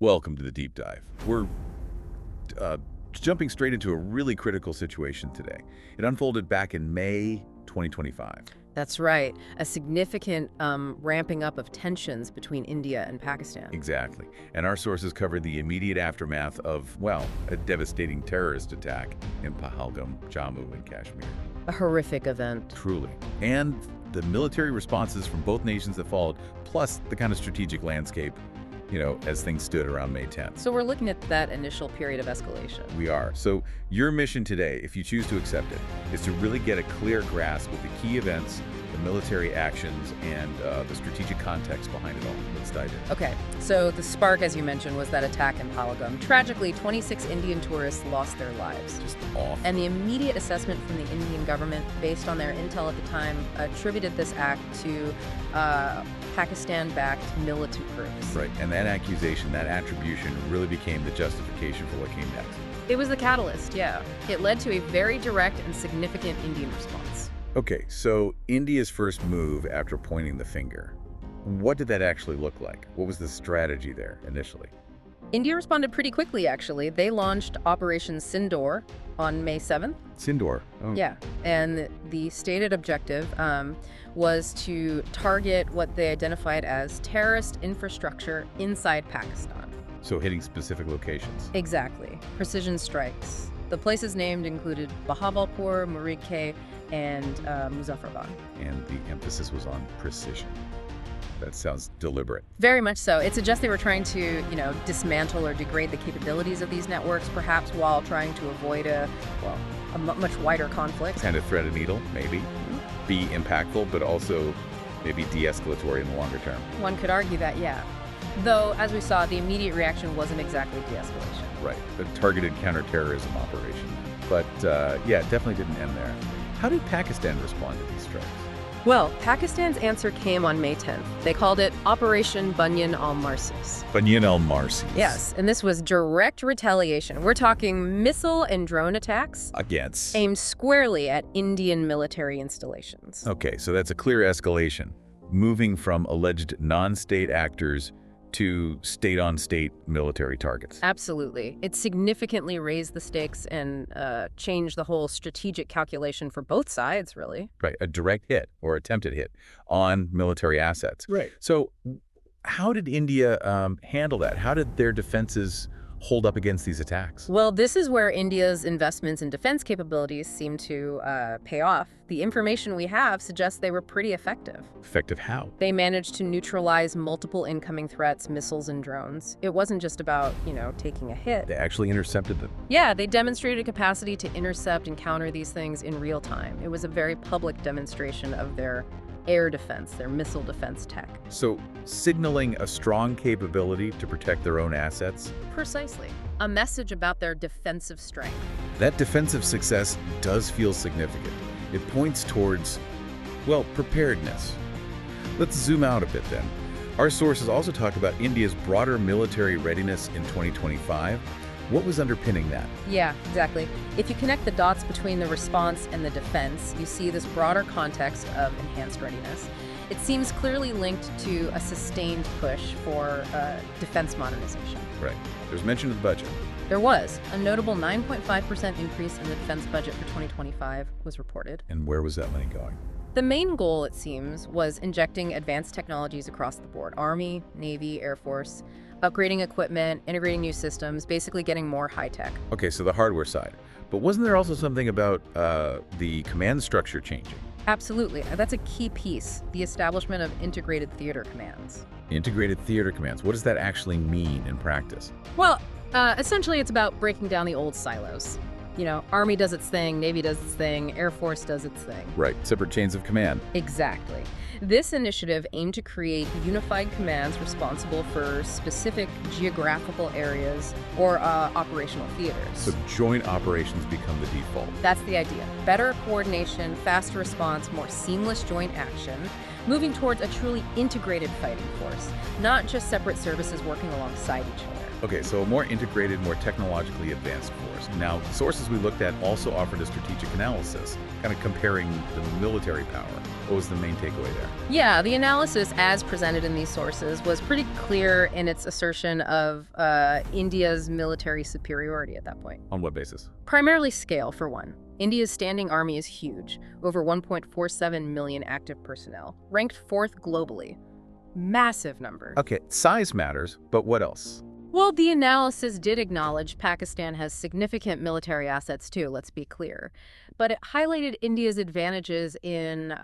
Welcome to the deep dive. We're uh, jumping straight into a really critical situation today. It unfolded back in May 2025. That's right. A significant ramping up of tensions between India and Pakistan. Exactly. And our sources covered the immediate aftermath of, well, a devastating terrorist attack in Pahalgam, Jammu, and Kashmir. A horrific event. Truly. And the military responses from both nations that followed, plus the kind of strategic landscape, as things stood around May 10th. So we're looking at that initial period of escalation. We are. So your mission today, if you choose to accept it, is to really get a clear grasp of the key events, the military actions, and the strategic context behind it all. Let's dive in. Okay, so the spark, as you mentioned, was that attack in Pahalgam. Tragically, 26 Indian tourists lost their lives. Just awful. And the immediate assessment from the Indian government, based on their intel at the time, attributed this act to Pakistan-backed militant groups. Right, and that accusation, that attribution really became the justification for what came next. It was the catalyst, yeah. It led to a very direct and significant Indian response. Okay, so India's first move after pointing the finger. What did that actually look like? What was the strategy there initially? India responded pretty quickly, actually. They launched Operation Sindoor on May 7th. Sindoor. Oh. Yeah, and the stated objective was to target what they identified as terrorist infrastructure inside Pakistan. So hitting specific locations. Exactly. Precision strikes. The places named included Bahawalpur, Murikhe, and Muzaffarabad. And the emphasis was on precision. That sounds deliberate. Very much so. It suggests they were trying to, dismantle or degrade the capabilities of these networks, perhaps while trying to avoid a much wider conflict. Kind of thread a needle, maybe. Be impactful, but also maybe de-escalatory in the longer term. One could argue that, yeah. Though, as we saw, the immediate reaction wasn't exactly de-escalation. Right, a targeted counterterrorism operation. But, yeah, it definitely didn't end there. How did Pakistan respond to these strikes? Well, Pakistan's answer came on May 10th. They called it Operation Bunyan al-Marsus. Bunyan al-Marsus. Yes, and this was direct retaliation. We're talking missile and drone attacks Against. aimed squarely at Indian military installations. Okay, so that's a clear escalation, moving from alleged non-state actors to state-on-state military targets. Absolutely. It significantly raised the stakes and changed the whole strategic calculation for both sides, really. Right, a direct hit or attempted hit on military assets. Right. So how did India handle that? How did their defenses hold up against these attacks? Well, this is where India's investments in defense capabilities seem to pay off. The information we have suggests they were pretty effective. Effective how? They managed to neutralize multiple incoming threats, missiles and drones. It wasn't just about, taking a hit. They actually intercepted them. Yeah, they demonstrated a capacity to intercept and counter these things in real time. It was a very public demonstration of their air defense, their missile defense tech. So signaling a strong capability to protect their own assets? Precisely. A message about their defensive strength. That defensive success does feel significant. It points towards, well, preparedness. Let's zoom out a bit then. Our sources also talk about India's broader military readiness in 2025. What was underpinning that? Yeah, exactly. If you connect the dots between the response and the defense, you see this broader context of enhanced readiness. It seems clearly linked to a sustained push for defense modernization. Right. There's mention of the budget. There was. A notable 9.5% increase in the defense budget for 2025 was reported. And where was that money going? The main goal, it seems, was injecting advanced technologies across the board. Army, Navy, Air Force, upgrading equipment, integrating new systems, basically getting more high-tech. Okay, so the hardware side. But wasn't there also something about the command structure changing? Absolutely. That's a key piece, the establishment of integrated theater commands. Integrated theater commands. What does that actually mean in practice? Well, essentially it's about breaking down the old silos. Army does its thing, Navy does its thing, Air Force does its thing. Right, separate chains of command. Exactly. This initiative aimed to create unified commands responsible for specific geographical areas or operational theaters. So joint operations become the default. That's the idea. Better coordination, faster response, more seamless joint action, moving towards a truly integrated fighting force, not just separate services working alongside each other. Okay, so a more integrated, more technologically advanced force. Now, sources we looked at also offered a strategic analysis, kind of comparing the military power. What was the main takeaway there? Yeah, the analysis as presented in these sources was pretty clear in its assertion of India's military superiority at that point. On what basis? Primarily scale, for one. India's standing army is huge, over 1.47 million active personnel, ranked 4th globally. Massive number. Okay, size matters, but what else? Well, the analysis did acknowledge Pakistan has significant military assets too, let's be clear. But it highlighted India's advantages in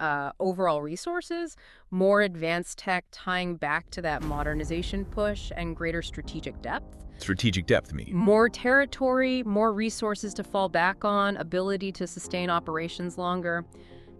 overall resources, more advanced tech tying back to that modernization push, and greater strategic depth. Strategic depth, me. More territory, more resources to fall back on, ability to sustain operations longer.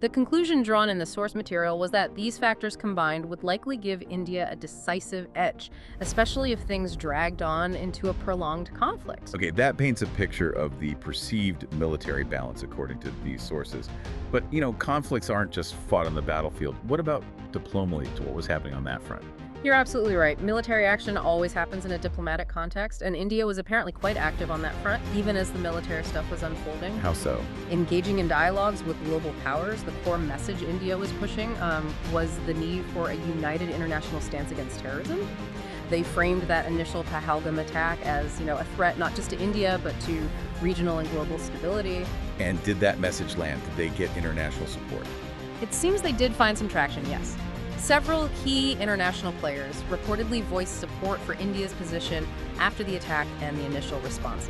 The conclusion drawn in the source material was that these factors combined would likely give India a decisive edge, especially if things dragged on into a prolonged conflict. Okay, that paints a picture of the perceived military balance according to these sources. But, conflicts aren't just fought on the battlefield. What about diplomacy, to what was happening on that front? You're absolutely right. Military action always happens in a diplomatic context, and India was apparently quite active on that front, even as the military stuff was unfolding. How so? Engaging in dialogues with global powers, the core message India was pushing was the need for a united international stance against terrorism. They framed that initial Pahalgam attack as, a threat not just to India, but to regional and global stability. And did that message land? Did they get international support? It seems they did find some traction, yes. Several key international players reportedly voiced support for India's position after the attack and the initial responses.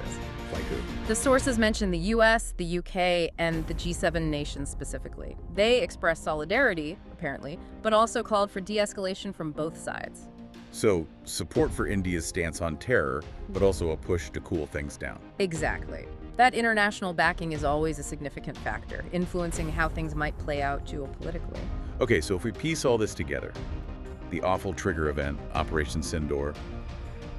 Like who? The sources mention the US, the UK, and the G7 nations specifically. They expressed solidarity, apparently, but also called for de-escalation from both sides. So, support for India's stance on terror, but also a push to cool things down. Exactly. That international backing is always a significant factor, influencing how things might play out geopolitically. Okay, so if we piece all this together, the awful trigger event, Operation Sindoor,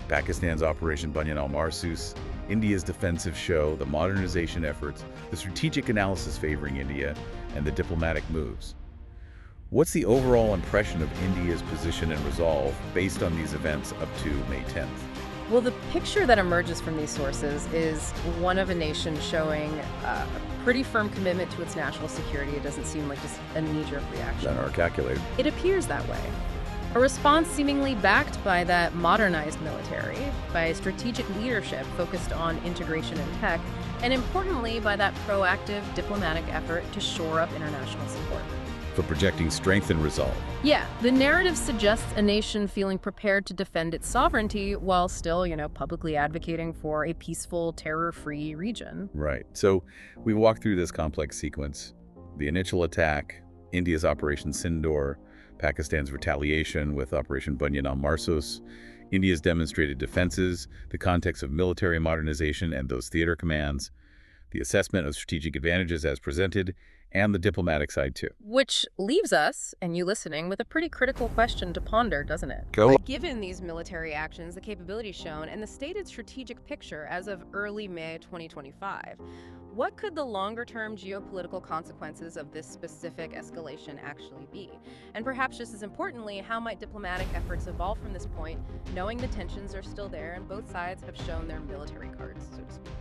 Pakistan's Operation Bunyan al-Marsus, India's defensive show, the modernization efforts, the strategic analysis favoring India, and the diplomatic moves. What's the overall impression of India's position and resolve based on these events up to May 10th? Well, the picture that emerges from these sources is one of a nation showing a pretty firm commitment to its national security. It doesn't seem like just a knee-jerk reaction. That are calculated. It appears that way. A response seemingly backed by that modernized military, by strategic leadership focused on integration and tech, and importantly, by that proactive diplomatic effort to shore up international support. For projecting strength and resolve. Yeah, the narrative suggests a nation feeling prepared to defend its sovereignty while still, publicly advocating for a peaceful, terror-free region. Right. So we walked through this complex sequence. The initial attack, India's Operation Sindoor, Pakistan's retaliation with Operation Bunyan al-Marsus, India's demonstrated defenses, the context of military modernization and those theater commands, the assessment of strategic advantages as presented, and the diplomatic side too. Which leaves us, and you listening, with a pretty critical question to ponder, doesn't it? Go. Given these military actions, the capabilities shown, and the stated strategic picture as of early May 2025, what could the longer-term geopolitical consequences of this specific escalation actually be? And perhaps just as importantly, how might diplomatic efforts evolve from this point, knowing the tensions are still there and both sides have shown their military cards, so to speak?